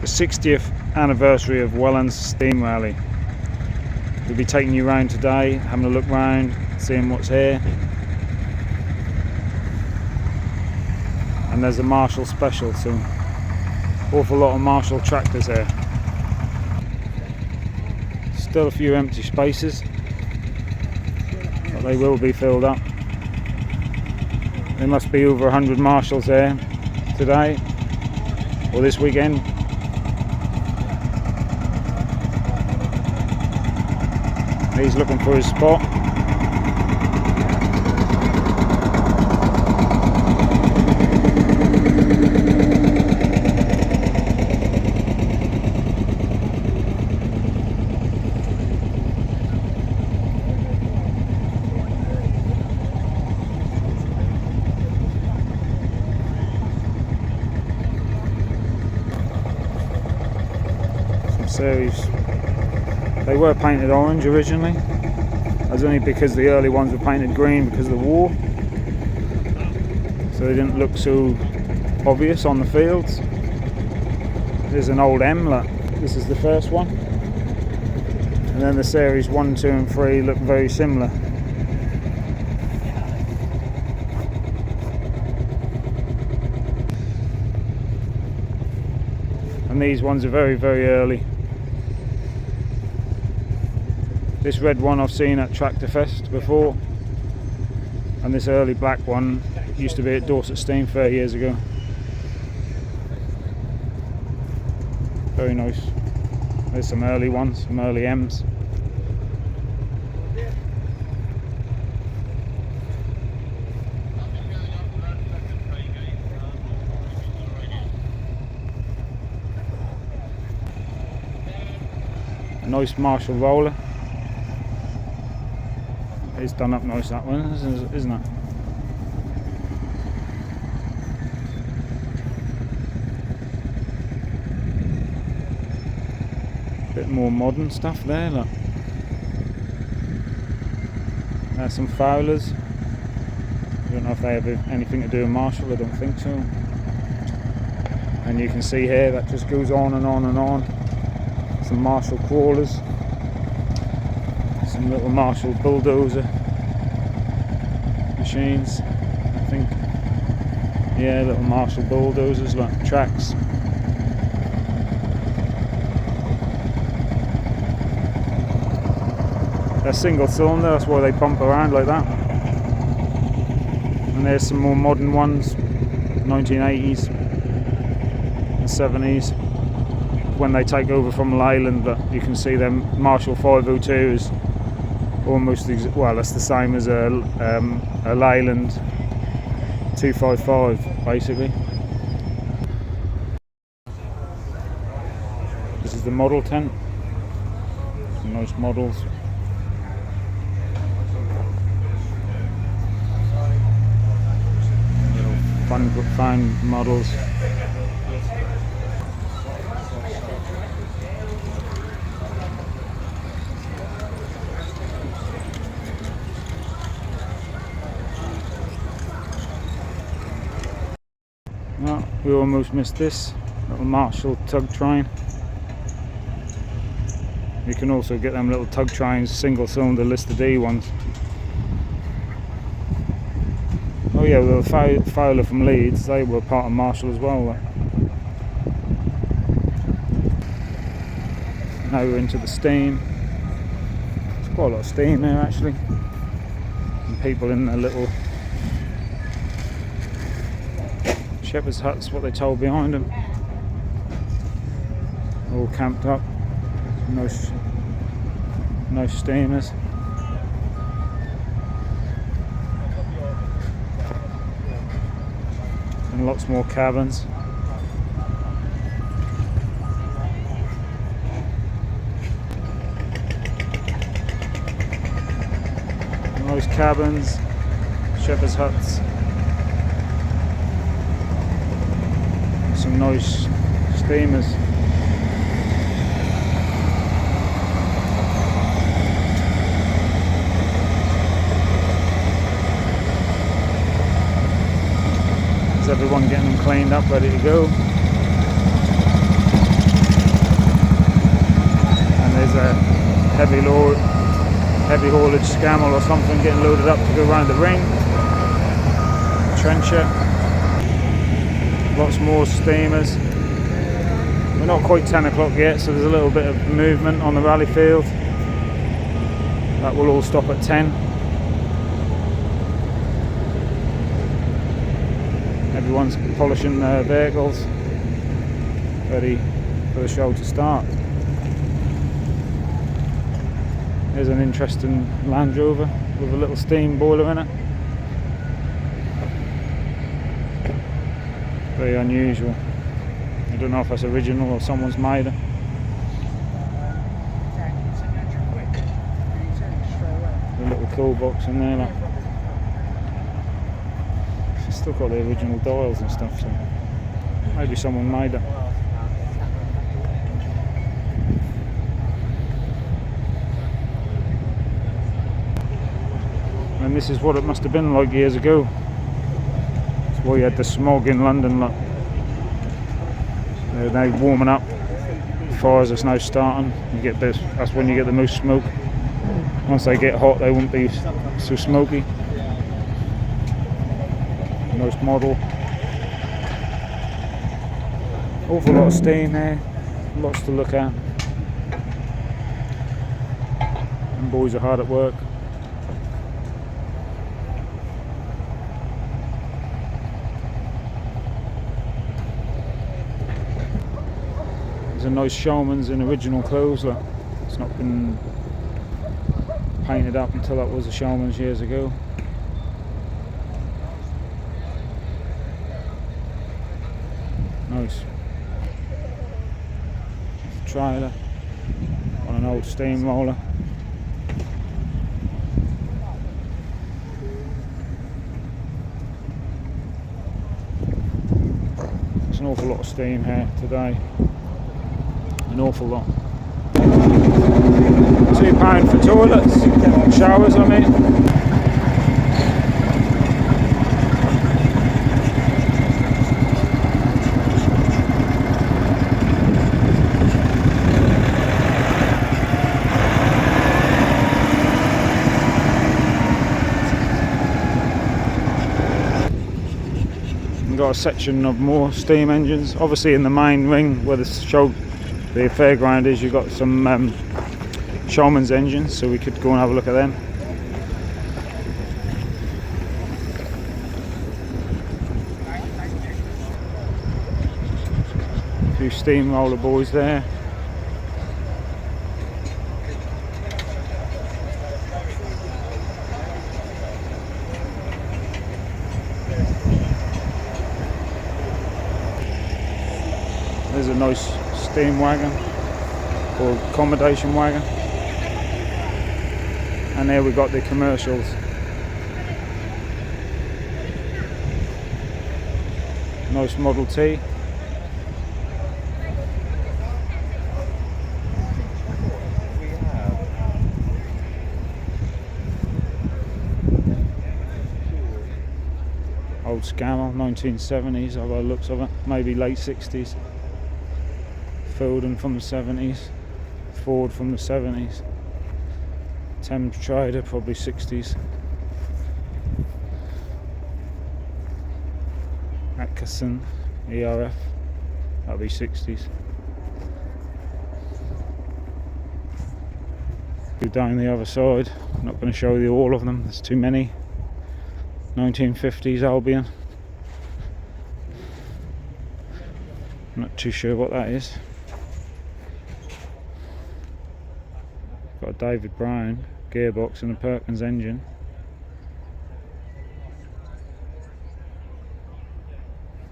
60th anniversary of Welland's steam rally. We'll be taking you around today, having a look round, seeing what's here. And there's a Marshall special, so awful lot of Marshall tractors here. Still a few empty spaces, but they will be filled up. There must be over 100 Marshalls here today, or this weekend. He's looking for his spot. Series. They were painted orange originally. That's only because the early ones were painted green because of the war, so they didn't look so obvious on the fields. There's an old M, look. This is the first one, and then the series 1, 2 and 3 look very similar. And these ones are very, very early. This red one I've seen at Tractor Fest before, and this early black one used to be at Dorset Steam Fair years ago. Very nice. There's some early ones, some early M's. A nice Marshall roller. It's done up nice, that one, isn't it? Bit more modern stuff there, look. There's some Fowlers. I don't know if they have anything to do with Marshall, I don't think so. And you can see here that just goes on and on and on. Some Marshall crawlers. Some little Marshall bulldozer machines, I think. Yeah, little Marshall bulldozers, like tracks. They're single cylinder, that's why they bump around like that. And there's some more modern ones, 1980s and 70s, when they take over from Leyland. But you can see them Marshall 502s. Almost well, that's the same as a Leyland 255 basically. This is the model tent. Some nice models. Little fun models. Well, we almost missed this little Marshall tug train. You can also get them little tug trains, single cylinder Lister D ones. Oh yeah, well, the Fowler from Leeds, they were part of Marshall as well. Now we're into the steam. There's quite a lot of steam here actually. And people in their little shepherd's huts, what they told behind them, all camped up. No steamers. And lots more cabins. Nice cabins, shepherd's huts. Some nice steamers. There's everyone getting them cleaned up, ready to go. there's a heavy haulage scammer or something getting loaded up to go around the ring. Trencher. Lots more steamers. We're not quite 10 o'clock yet, so there's a little bit of movement on the rally field. That will all stop at 10. Everyone's polishing their vehicles, ready for the show to start. There's an interesting Land Rover with a little steam boiler in it. Very unusual. I don't know if that's original or someone's made it. A little cool box in there, like. It's still got the original dials and stuff, so maybe someone made it. And this is what it must have been like years ago. That's why you had the smog in London, look. They're now warming up. Fires are now starting. You get this. That's when you get the most smoke. Once they get hot, they won't be so smoky. Most model. Awful lot of steam there. Lots to look at. And boys are hard at work. There's a nice showman's in original clothes. Look. It's not been painted up until that was a showman's years ago. Nice. Trailer on an old steamroller. There's an awful lot of steam here today. An awful lot. £2 for toilets, showers I mean. Got a section of more steam engines. Obviously in the main ring where the fairground is, you've got some showman's engines, so we could go and have a look at them. A few steamroller boys there. There's a nice steam wagon or accommodation wagon, and there we got the commercials. Nice Model T. Old Scammer, 1970s by the looks of it, maybe late 60s. Felden from the 70s, Ford from the 70s, Thames Trader probably 60s, Atkinson ERF, that'll be 60s. Go down the other side, I'm not going to show you all of them, there's too many. 1950s Albion, I'm not too sure what that is. Got a David Brown gearbox and a Perkins engine.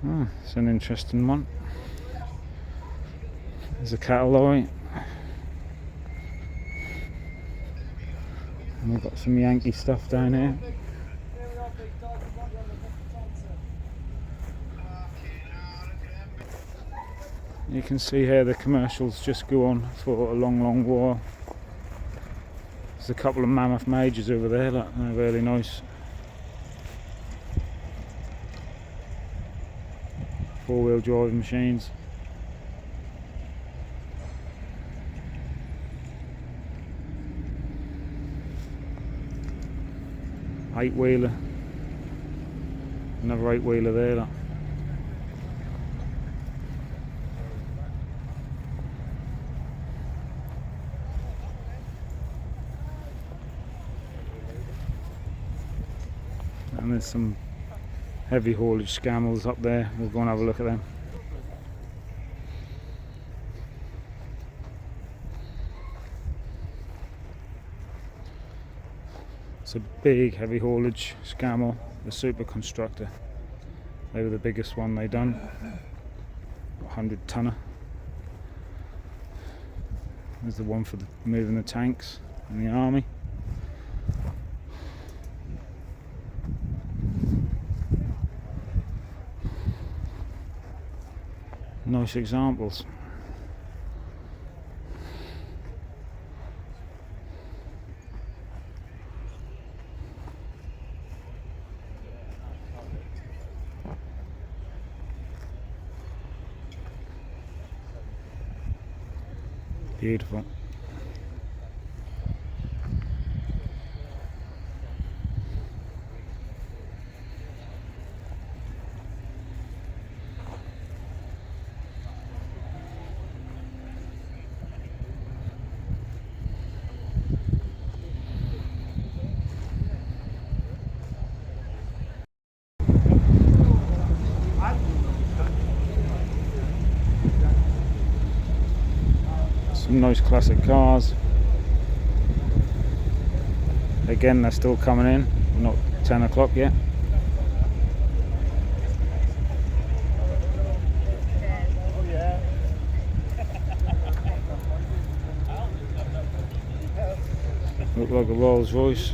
Oh, it's an interesting one. There's a Catalloy. And we've got some Yankee stuff down here. You can see here the commercials just go on for a long while. There's a couple of Mammoth Majors over there, look, they're really nice. Four-wheel drive machines. 8-wheeler. Another 8-wheeler there. Look. And there's some heavy haulage scammels up there. We'll go and have a look at them. It's a big heavy haulage scammel, the Super Constructor. They were the biggest one they done, 100 tonner. There's the one for moving the tanks in the army. Nice examples. Beautiful. Some nice classic cars. Again, they're still coming in. Not 10 o'clock yet. Look like a Rolls Royce.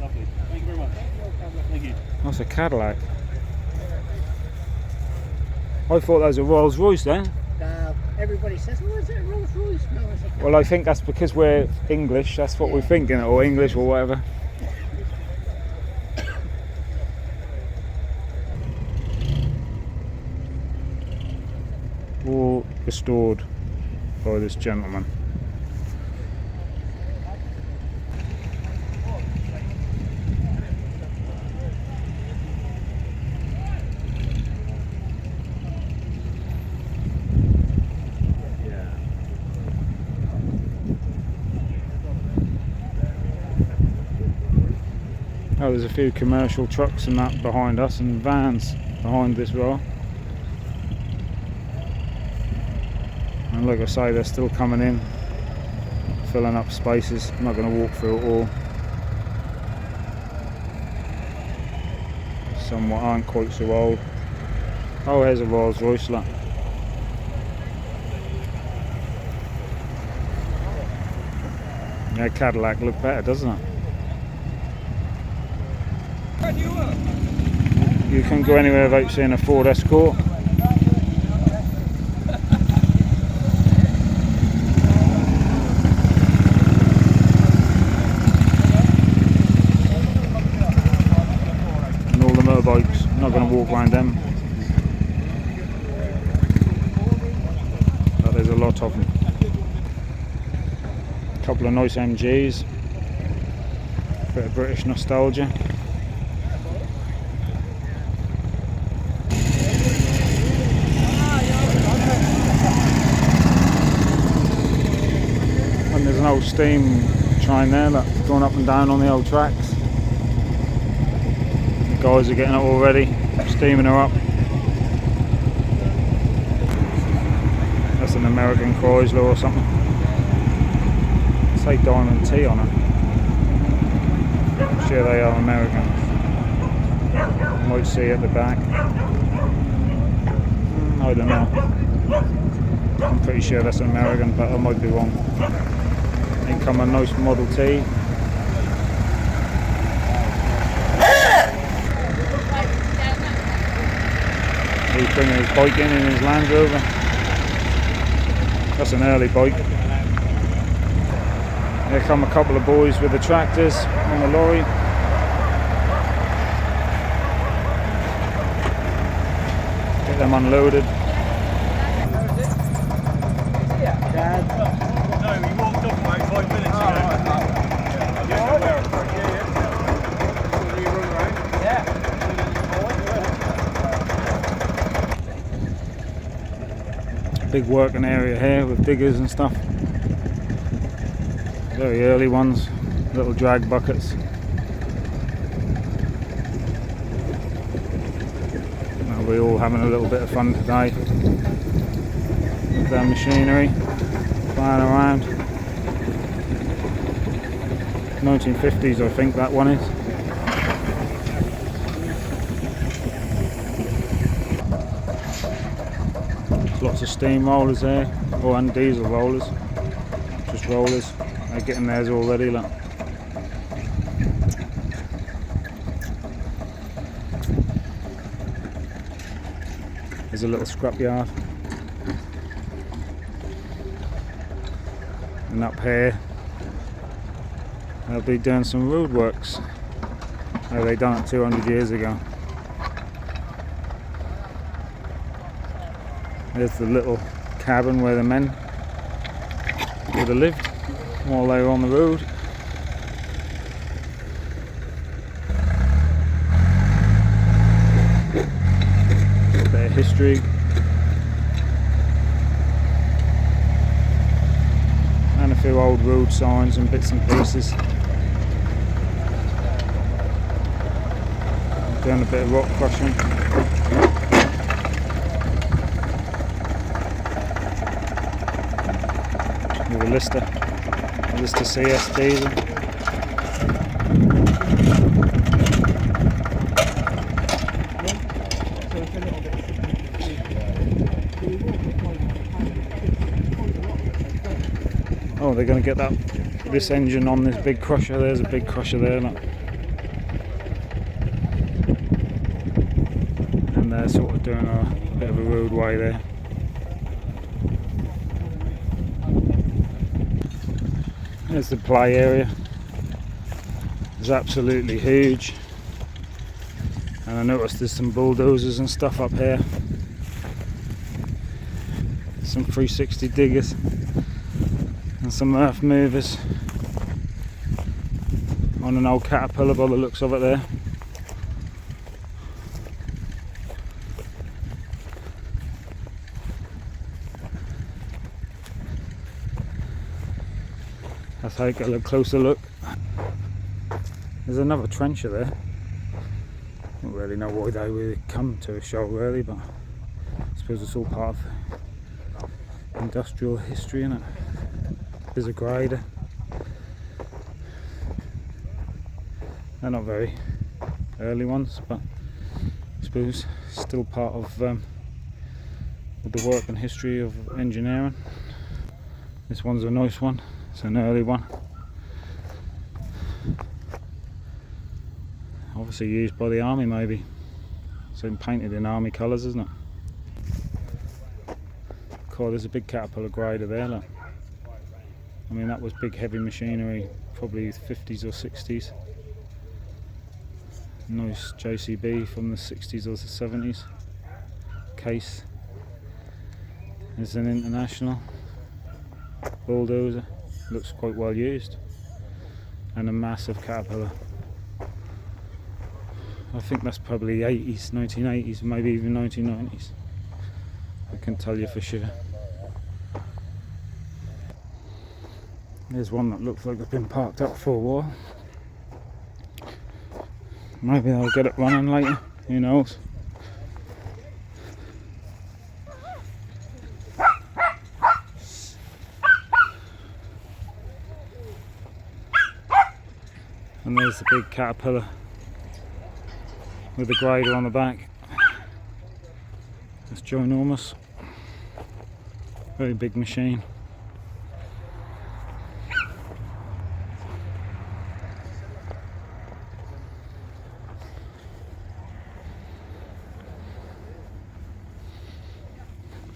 Lovely. Thank you very much. Thank you. That's a Cadillac. I thought that was a Rolls Royce then. Everybody says, oh, is it a Rolls Royce? No, it's a Well, I think that's because we're English, that's what we're thinking, or English or whatever. All restored by this gentleman. Oh, there's a few commercial trucks and that behind us, and vans behind this row. And like I say, they're still coming in, filling up spaces. I'm not going to walk through it all. Some aren't quite so old. Oh, here's a Rolls Royce. Look. Yeah, Cadillac look better, doesn't it? You can't go anywhere without seeing a Ford Escort. And all the motorbikes, not going to walk around them. But there's a lot of them. A couple of nice MGs. Bit of British nostalgia. There's an old steam train there that's going up and down on the old tracks. The guys are getting it all ready, steaming her up. That's an American Chrysler or something. Say Diamond T on it. I'm sure they are American. You might see at the back. I don't know. I'm pretty sure that's an American, but I might be wrong. Then come a nice Model T. He's bringing his bike in his Land Rover. That's an early bike. Here come a couple of boys with the tractors on the lorry. Get them unloaded. No, we walked off about 5 minutes ago. big working area here with diggers and stuff. Very early ones, little drag buckets. We're all having a little bit of fun today with their machinery, flying around. 1950s I think that one is. There's lots of steam rollers there, and diesel rollers, just rollers. They're getting theirs already, look. There's a little scrap yard. And up here they'll be doing some road works. Oh, they done it 200 years ago. There's the little cabin where the men would have lived while they were on the road. Their history. And a few old road signs and bits and pieces. Doing a bit of rock crushing. With a Lister CS diesel. Oh, they're going to get this engine on this big crusher. There's a big crusher there, look. And they're sort of doing a bit of a roadway there. There's the play area. It's absolutely huge. And I noticed there's some bulldozers and stuff up here. Some 360 diggers. And some earth movers on an old Caterpillar by the looks of it there. Let's take a closer look. There's another trencher there. I don't really know why they would come to a show really, but I suppose it's all part of industrial history, isn't it? There's a grader. They're not very early ones, but I suppose still part of the work and history of engineering. This one's a nice one. It's an early one. Obviously used by the army maybe. So painted in army colours, isn't it? God, there's a big Caterpillar grader there, look. I mean, that was big heavy machinery, probably 50s or 60s. Nice JCB from the 60s or the 70s. Case is an International bulldozer. Looks quite well used. And a massive Caterpillar. I think that's probably 80s, 1980s, maybe even 1990s. I can tell you for sure. There's one that looks like they've been parked up for a while. Maybe they'll get it running later, who knows. And there's the big Caterpillar with the grader on the back. It's ginormous. Very big machine.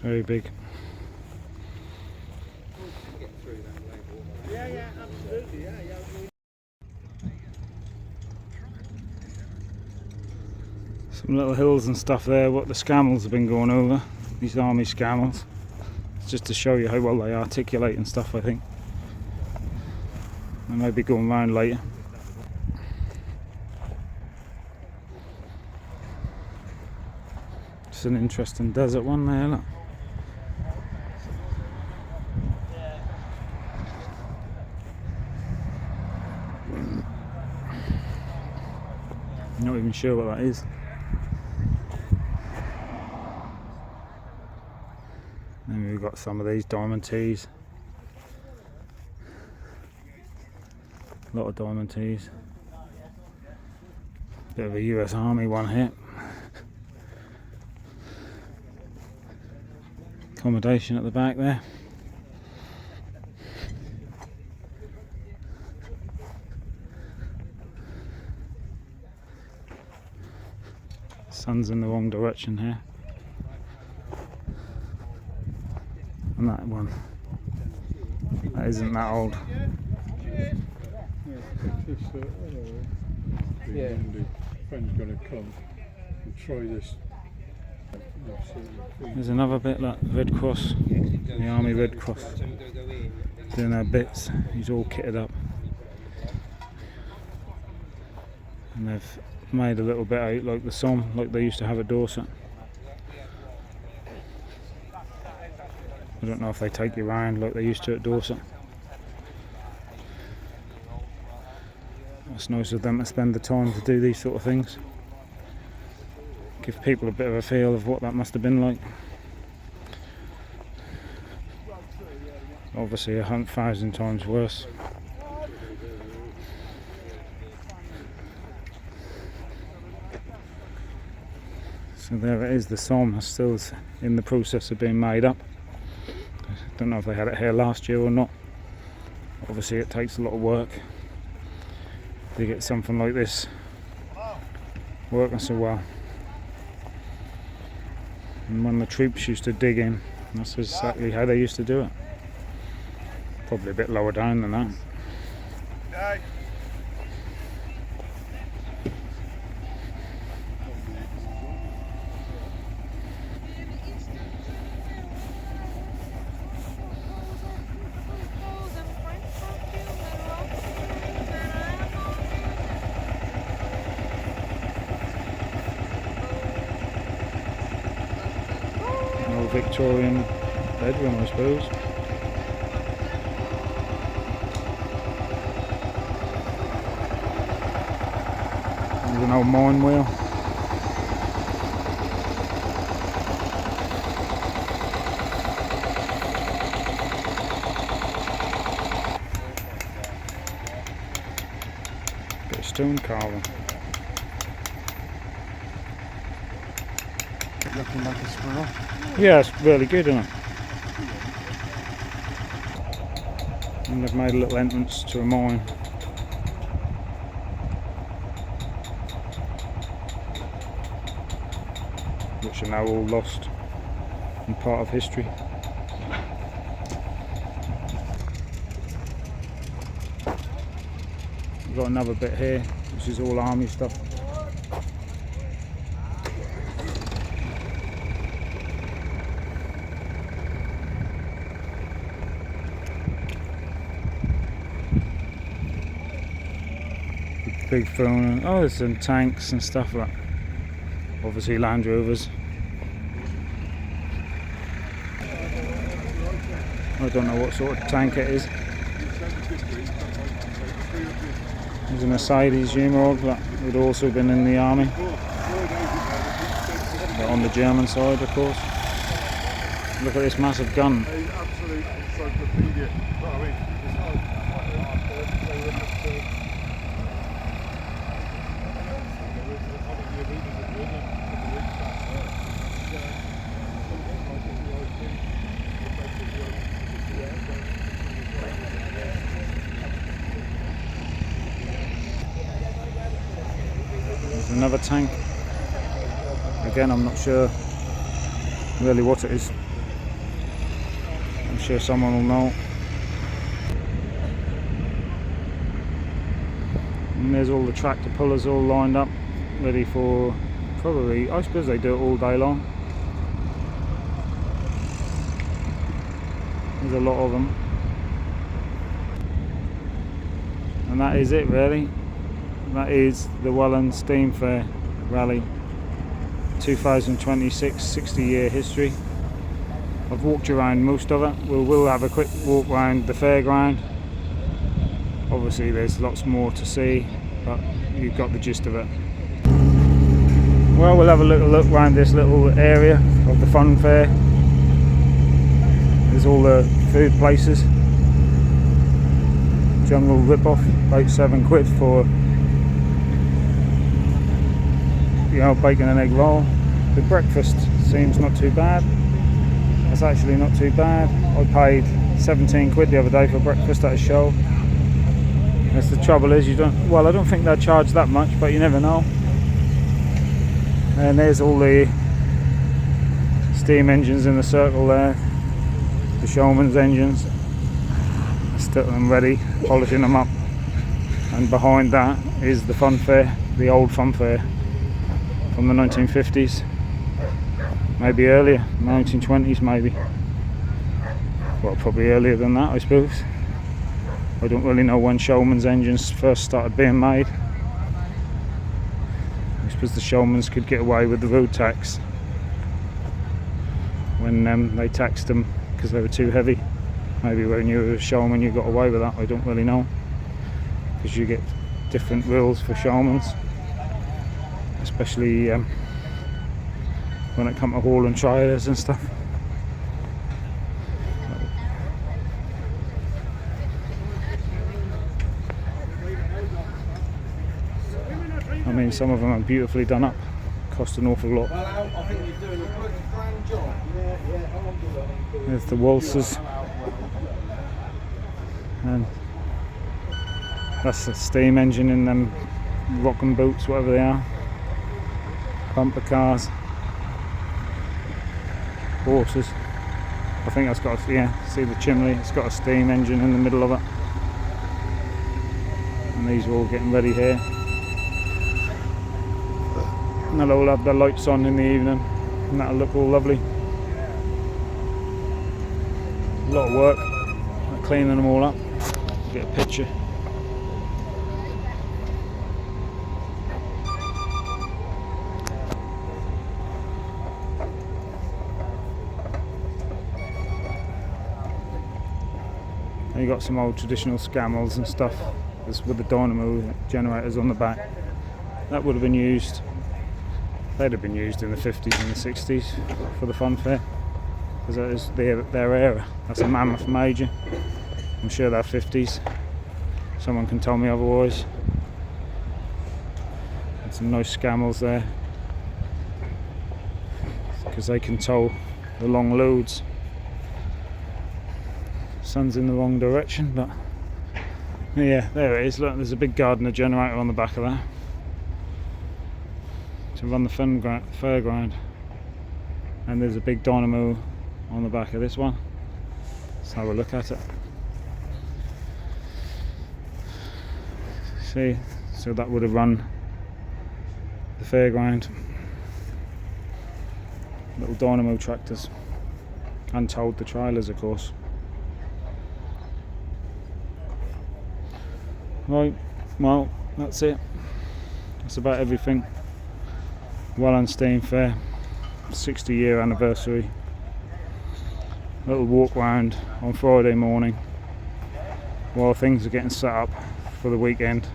Very big. Yeah, absolutely, yeah. Some little hills and stuff there, what the scammels have been going over, these army scammels. It's just to show you how well they articulate and stuff, I think. They may be going round later. It's an interesting desert one there, look. even sure what that is. Then we've got some of these diamond tees. A lot of diamond tees. Bit of a US Army one here. Accommodation at the back there. Sun's in the wrong direction here. And that one, that isn't that old. Yeah. Friend's going to come and try this. There's another bit, like Red Cross, the Army Red Cross, doing their bits. He's all kitted up. And they've made a little bit out like the Somme, like they used to have at Dorset. I don't know if they take you around like they used to at Dorset. It's nice of them to spend the time to do these sort of things. Give people a bit of a feel of what that must have been like. Obviously 100,000 times worse. So there it is, the Somme is still in the process of being made up. I don't know if they had it here last year or not. Obviously it takes a lot of work to get something like this working so well. And when the troops used to dig in, that's exactly how they used to do it. Probably a bit lower down than that. Victorian bedroom, I suppose. There's an old mine wheel. Bit of stone carving. Looking like a squirrel. Yeah, it's really good, isn't it? And they've made a little entrance to a mine. Which are now all lost and part of history. We've got another bit here, which is all army stuff. Big phone. Oh, there's some tanks and stuff like that. Obviously Land Rovers. I don't know what sort of tank it is. There's a Mercedes Umorg that would also been in the army. But on the German side, of course. Look at this massive gun. Absolute encyclopedia. There's another tank. Again, I'm not sure really what it is. I'm sure someone will know. And there's all the tractor pullers all lined up, ready for probably, I suppose they do it all day long. There's a lot of them. And that is it really. That is the Welland Steam Fair Rally 2026 60-year history. I've walked around most of it. We'll have a quick walk around the fairground. Obviously there's lots more to see, but you've got the gist of it. Well, we'll have a little look around this little area of the fun fair. There's all the food places. Jungle rip-off, about £7 for, you know, bacon and egg roll. The breakfast seems not too bad. That's actually not too bad. I paid £17 the other day for breakfast at a show. That's the trouble is, you don't. Well, I don't think they'll charge that much, but you never know. And there's all the steam engines in the circle there. The showman's engines. Still them ready, polishing them up. And behind that is the fun fair, the old fun fair from the 1950s. Maybe earlier, 1920s maybe. Well, probably earlier than that, I suppose. I don't really know when showman's engines first started being made. I suppose the showmans could get away with the road tax when they taxed them because they were too heavy. Maybe when you were a showman you got away with that, I don't really know. Because you get different rules for showmans. Especially when it comes to hauling trailers and stuff. I mean, some of them are beautifully done up, cost an awful lot. I think you're doing a grand job. There's the waltzers, and that's the steam engine in them rocking boots, whatever they are. Bumper cars, horses. I think that's got, yeah, see the chimney, it's got a steam engine in the middle of it. And these are all getting ready here. And they'll all have their lights on in the evening, and that'll look all lovely. A lot of work, cleaning them all up. Get a picture. You got some old traditional scammels and stuff. This with the dynamo generators on the back. That would have been used. They'd have been used in the 50s and the 60s for the fun fair, because that is their era. That's a mammoth major. I'm sure they're 50s. Someone can tell me otherwise. And some nice scammels there, because they can tow the long loads. Sun's in the wrong direction, but yeah, there it is. Look, there's a big Gardner generator on the back of that to run the fairground, and there's a big dynamo on the back of this one. Let's have a look at it. See, so that would have run the fairground. Little dynamo tractors, and towed the trailers, of course. Right, well, that's it. That's about everything. Welland Steam Fair, 60-year anniversary. Little walk round on Friday morning while things are getting set up for the weekend.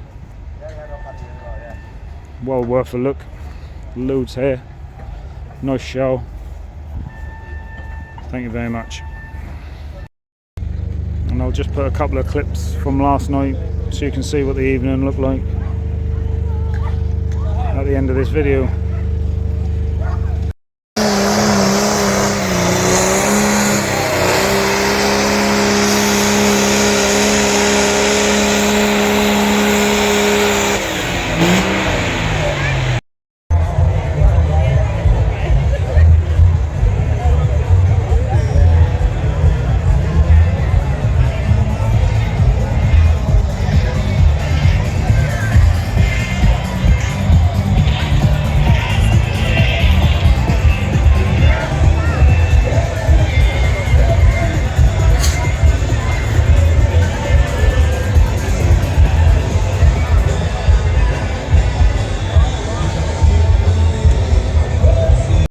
Well worth a look. Loads here. Nice show. Thank you very much. And I'll just put a couple of clips from last night so you can see what the evening looked like at the end of this video.